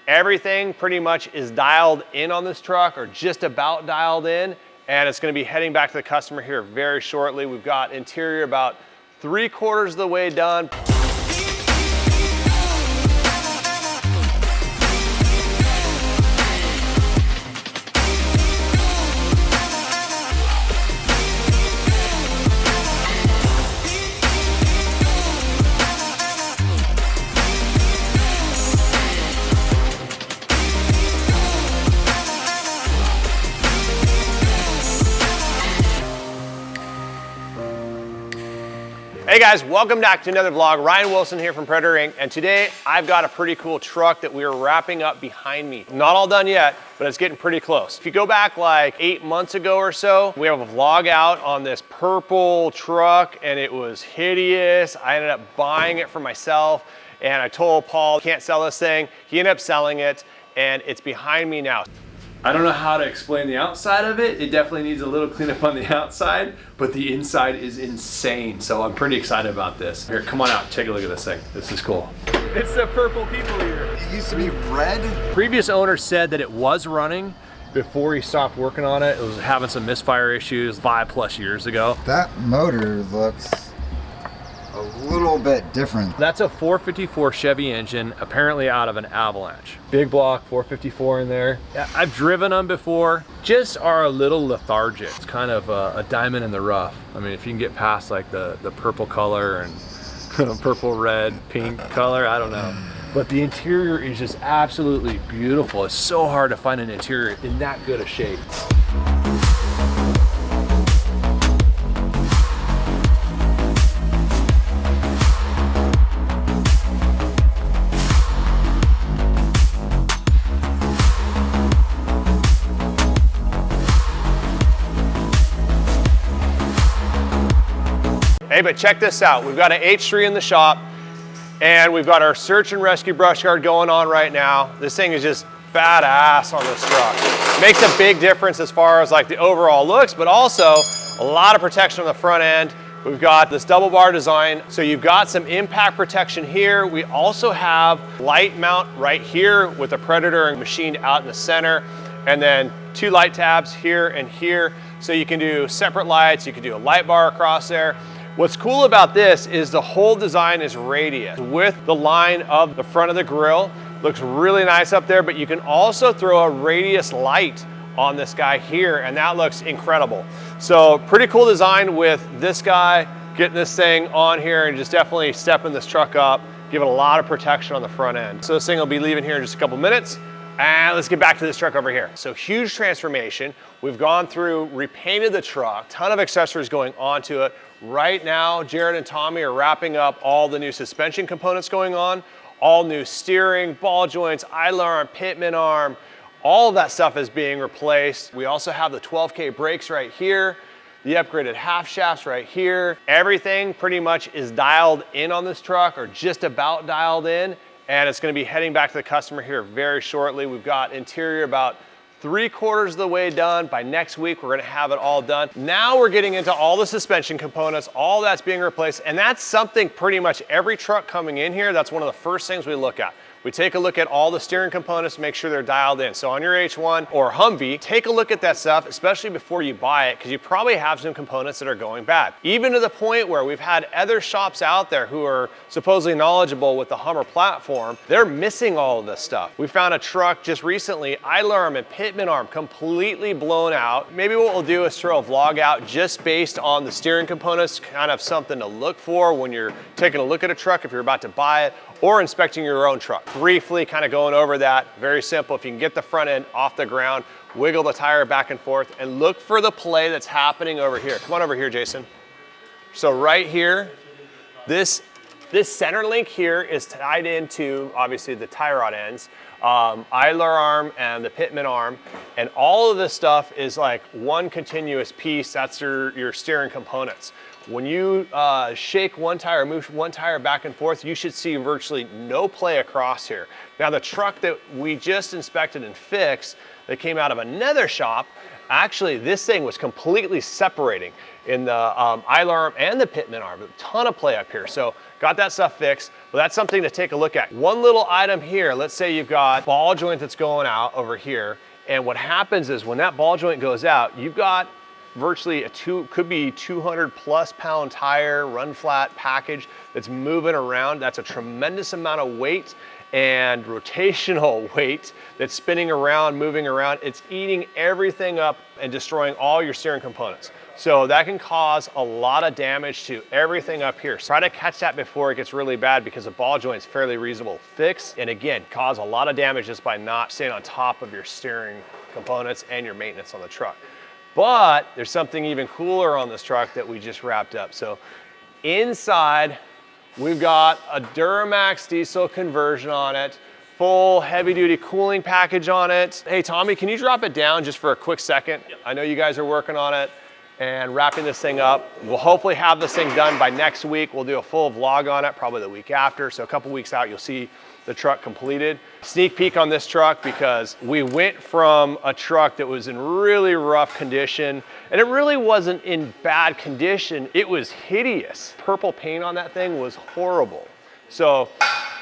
Everything pretty much is dialed in on this truck, or just about dialed in, and it's going to be heading back to the customer here very shortly. We've got interior about 3/4 of the way done. Hey guys, welcome back to another vlog. Ryan Wilson here from Predator Inc. And today I've got a pretty cool truck that we are wrapping up behind me. Not all done yet, but it's getting pretty close. If you go back like 8 months ago or so, we have a vlog out on this purple truck and it was hideous. I ended up buying it for myself and I told Paul, can't sell this thing. He ended up selling it and it's behind me now. I don't know how to explain the outside of it. It definitely needs a little cleanup on the outside, but the inside is insane. So I'm pretty excited about this. Here, come on out, take a look at this thing. This is cool. It's the purple people here. It used to be red. Previous owner said that it was running before he stopped working on it. It was having some misfire issues 5+ years ago. That motor looks a little bit different. That's a 454 Chevy engine, apparently out of an Avalanche. Big block 454 in there. I've driven them before, just are a little lethargic. It's kind of a diamond in the rough. I mean, if you can get past like the purple color and purple, red, pink color, I don't know. But the interior is just absolutely beautiful. It's so hard to find an interior in that good a shape. Hey, but check this out. We've got an H3 in the shop and we've got our search and rescue brush guard going on right now. This thing is just badass on this truck. Makes a big difference as far as like the overall looks, but also a lot of protection on the front end. We've got this double bar design. So you've got some impact protection here. We also have light mount right here with the Predator machined out in the center. And then 2 light tabs here and here. So you can do separate lights. You can do a light bar across there. What's cool about this is the whole design is radius with the line of the front of the grill. Looks really nice up there, but you can also throw a radius light on this guy here and that looks incredible. So pretty cool design with this guy getting this thing on here and just definitely stepping this truck up, give it a lot of protection on the front end. So this thing will be leaving here in just a couple minutes. And let's get back to this truck over here. So huge transformation. We've gone through, repainted the truck, ton of accessories going onto it. Right now, Jared and Tommy are wrapping up all the new suspension components going on, all new steering, ball joints, idler arm, pitman arm, all of that stuff is being replaced. We also have the 12K brakes right here, the upgraded half shafts right here. Everything pretty much is dialed in on this truck, or just about dialed in. And it's going to be heading back to the customer here very shortly. We've got interior about 3/4 of the way done. By next week, we're going to have it all done. Now we're getting into all the suspension components, all that's being replaced. And that's something pretty much every truck coming in here, that's one of the first things we look at. We take a look at all the steering components to make sure they're dialed in. So on your H1 or Humvee, take a look at that stuff, especially before you buy it, because you probably have some components that are going bad. Even to the point where we've had other shops out there who are supposedly knowledgeable with the Hummer platform, they're missing all of this stuff. We found a truck just recently, idler arm and pitman arm completely blown out. Maybe what we'll do is throw a vlog out just based on the steering components, kind of something to look for when you're taking a look at a truck if you're about to buy it, or inspecting your own truck. Briefly kind of going over that, very simple. If you can get the front end off the ground, wiggle the tire back and forth, and look for the play that's happening over here. Come on over here, Jason. So right here, this center link here is tied into, obviously, the tie rod ends, idler arm and the pitman arm, and all of this stuff is like one continuous piece. That's your steering components. When you shake one tire, move one tire back and forth, you should see virtually no play across here. Now the truck that we just inspected and fixed that came out of another shop, Actually, this thing was completely separating in the idler arm and the pitman arm. A ton of play up here. So got that stuff fixed. But that's something to take a look at. One little item here, let's say you've got ball joint that's going out over here. And what happens is when that ball joint goes out, you've got virtually could be 200 plus pound tire, run flat package that's moving around. That's a tremendous amount of weight and rotational weight that's spinning around, moving around. It's eating everything up and destroying all your steering components. So that can cause a lot of damage to everything up here. Try to catch that before it gets really bad, because the ball joint's fairly reasonable fix. And again, cause a lot of damage just by not staying on top of your steering components and your maintenance on the truck. But there's something even cooler on this truck that we just wrapped up. So inside, we've got a Duramax diesel conversion on it, full heavy duty cooling package on it. Hey Tommy, can you drop it down just for a quick second? Yep. I know you guys are working on it and wrapping this thing up. We'll hopefully have this thing done by next week. We'll do a full vlog on it, probably the week after. So a couple weeks out, you'll see the truck completed. Sneak peek on this truck, because we went from a truck that was in really rough condition, and it really wasn't in bad condition, it was hideous. Purple paint on that thing was horrible. So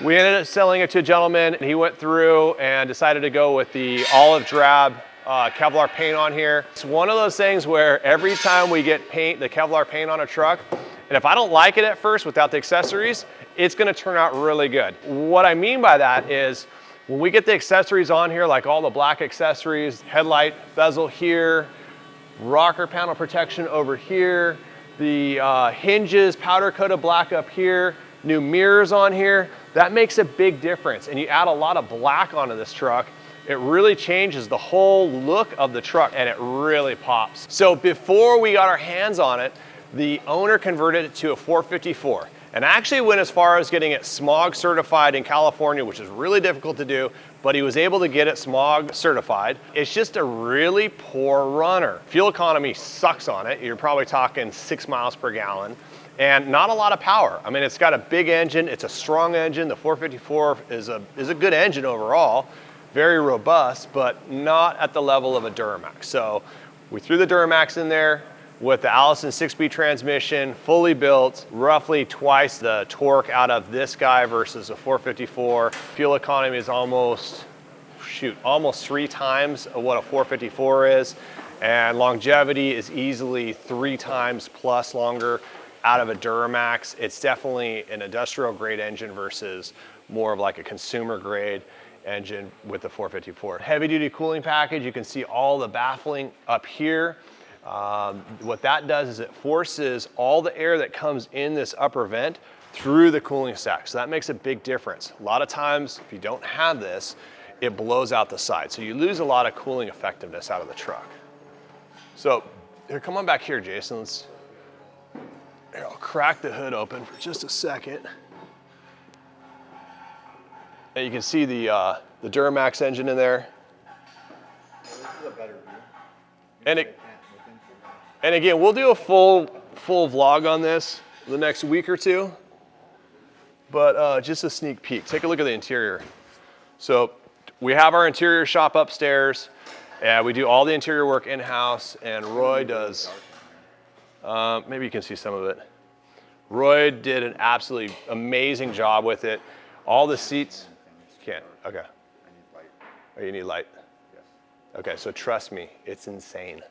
we ended up selling it to a gentleman, and he went through and decided to go with the olive drab Kevlar paint on here. It's one of those things where every time we get the Kevlar paint on a truck, and if I don't like it at first without the accessories, it's gonna turn out really good. What I mean by that is, when we get the accessories on here, like all the black accessories, headlight bezel here, rocker panel protection over here, the hinges powder coated black up here, new mirrors on here, that makes a big difference. And you add a lot of black onto this truck, it really changes the whole look of the truck, and it really pops. So before we got our hands on it, the owner converted it to a 454. And actually went as far as getting it smog certified in California, which is really difficult to do, but he was able to get it smog certified. It's just a really poor runner. Fuel economy sucks on it. You're probably talking 6 miles per gallon, and not a lot of power. I mean, it's got a big engine, it's a strong engine. The 454 is a good engine overall, very robust, but not at the level of a Duramax. So we threw the Duramax in there with the Allison 6-speed transmission, fully built, roughly twice the torque out of this guy versus a 454. Fuel economy is almost 3 times what a 454 is. And longevity is easily 3 times plus longer out of a Duramax. It's definitely an industrial grade engine versus more of like a consumer grade engine with the 454. Heavy duty cooling package, you can see all the baffling up here. What that does is it forces all the air that comes in this upper vent through the cooling stack. So that makes a big difference. A lot of times, if you don't have this, it blows out the side. So you lose a lot of cooling effectiveness out of the truck. So here, come on back here, Jason. Here, I'll crack the hood open for just a second. And you can see the Duramax engine in there. This is a better view. And again, we'll do a full vlog on this the next week or two, but just a sneak peek. Take a look at the interior. So we have our interior shop upstairs, and we do all the interior work in-house, and Roy does, maybe you can see some of it. Roy did an absolutely amazing job with it. All the seats, can't, okay. I need light. Oh, you need light? Yes. Okay, so trust me, it's insane.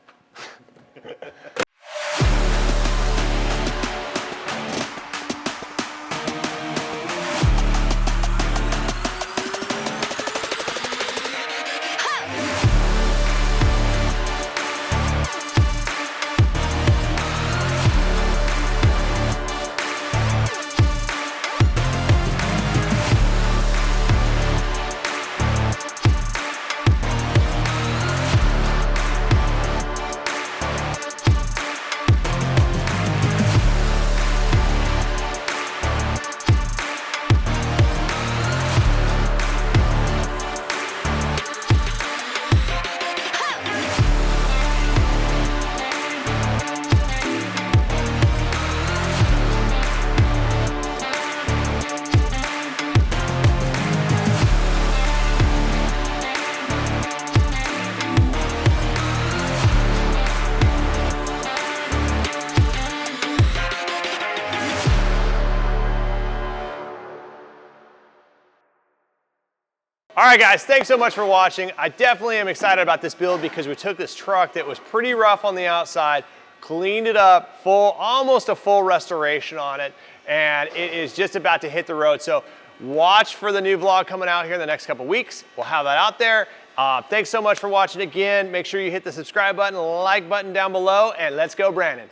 All right, guys, thanks so much for watching. I definitely am excited about this build because we took this truck that was pretty rough on the outside, cleaned it up, almost a full restoration on it, and it is just about to hit the road. So watch for the new vlog coming out here in the next couple weeks. We'll have that out there. Thanks so much for watching again. Make sure you hit the subscribe button, like button down below, and let's go, Brandon.